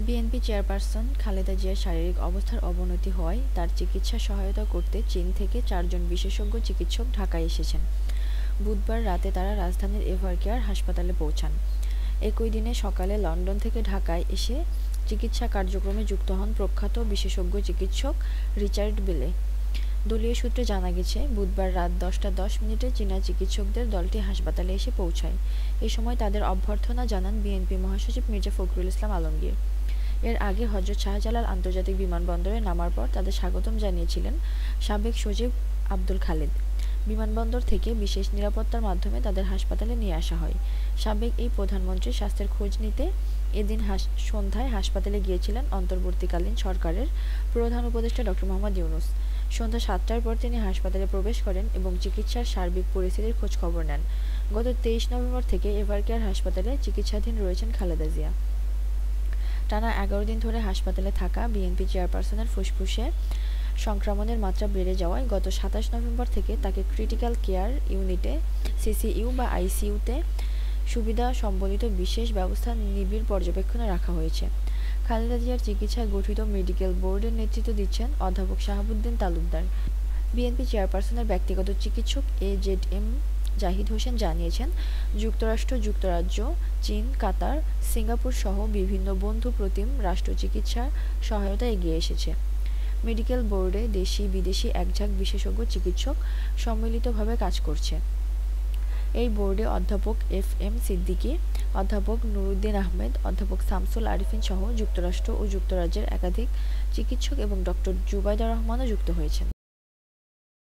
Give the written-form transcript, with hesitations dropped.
BNP chairperson Khaleda জিয়ার শারীরিক অবস্থার অবনতি হওয়ায় তার চিকিৎসা সহায়তা করতে চীন থেকে ৪ জন বিশেষজ্ঞ চিকিৎসক ঢাকায় এসেছেন। বুধবার রাতে তারা রাজধানীর এভারকেয়ার হাসপাতালে পৌঁছান। একই দিনে সকালে লন্ডন থেকে ঢাকায় এসে চিকিৎসা কার্যক্রমে যুক্ত হন প্রখ্যাত বিশেষজ্ঞ চিকিৎসক রিচার্ড বেলে। দলীয় সূত্রে জানা গেছে, বুধবার রাত ১০টা ১০ মিনিটে চীনা চিকিৎসকদের দলটি হাসপাতালে এসে পৌঁছায়। এ সময় তাদের অভ্যর্থনা জানান বিএনপি মহাসচিব মির্জা ফখরুল ইসলাম আলমগীর। এর আগে হজরত শাহজালাল আন্তর্জাতিক বিমানবন্দরে নামার পর তাদের স্বাগতম জানিয়েছিলেন সাবেক সচিব আব্দুল খালেদ। বিমানবন্দর থেকে বিশেষ নিরাপত্তার মাধ্যমে তাদের হাসপাতালে নিয়ে আসা হয়। সাবেক এই প্রধানমন্ত্রীর স্বাস্থ্যের খোঁজ নিতে এদিন সন্ধ্যায় হাসপাতালে গিয়েছিলেন অন্তর্বর্তীকালীন সরকারের প্রধান উপদেষ্টা ড. মোহাম্মদ ইউনূস। সন্ধ্যা ৭টার পর তিনি হাসপাতালে প্রবেশ করেন এবং চিকিৎসার সার্বিক পরিস্থিতির খোঁজখবর নেন। গত ২৩ নভেম্বর থেকে এভারকেয়ার হাসপাতালে চিকিৎসাধীন রয়েছেন খালেদা জিয়া। টানা ১১ দিন ধরে হাসপাতালে থাকা বিএনপি চেয়ারপারসনের ফুসফুসে সংক্রমণের মাত্রা বেড়ে যাওয়ায় গত ২৭ নভেম্বর থেকে তাকে ক্রিটিক্যাল কেয়ার ইউনিটে সিসিইউ বা আইসিইউতে সুবিধা সম্বলিত বিশেষ ব্যবস্থা নিবিড় পর্যবেক্ষণে রাখা হয়েছে। খালেদা জিয়ার চিকিৎসায় গঠিত মেডিকেল বোর্ডের নেতৃত্ব দিচ্ছেন অধ্যাপক শাহাবুদ্দিন তালুকদার। বিএনপি চেয়ারপারসনের ব্যক্তিগত চিকিৎসক এজেডএম জাহিদ হোসেন জানিয়েছেন, যুক্তরাষ্ট্র, যুক্তরাজ্য, চীন, কাতার, সিঙ্গাপুর সহ বিভিন্ন বন্ধুপ্রতিম রাষ্ট্র চিকিৎসা সহায়তা এগিয়ে এসেছে। মেডিকেল বোর্ডে দেশি বিদেশি একঝাঁক বিশেষজ্ঞ চিকিৎসক সম্মিলিতভাবে কাজ করছে। এই বোর্ডে অধ্যাপক এফ.এম. সিদ্দিকী, অধ্যাপক নুরুদ্দিন আহমেদ, অধ্যাপক শামসুল আরিফিন সহ যুক্তরাষ্ট্র ও যুক্তরাজ্যের একাধিক চিকিৎসক এবং ড. জুবাইদা রহমানও যুক্ত হয়েছেন।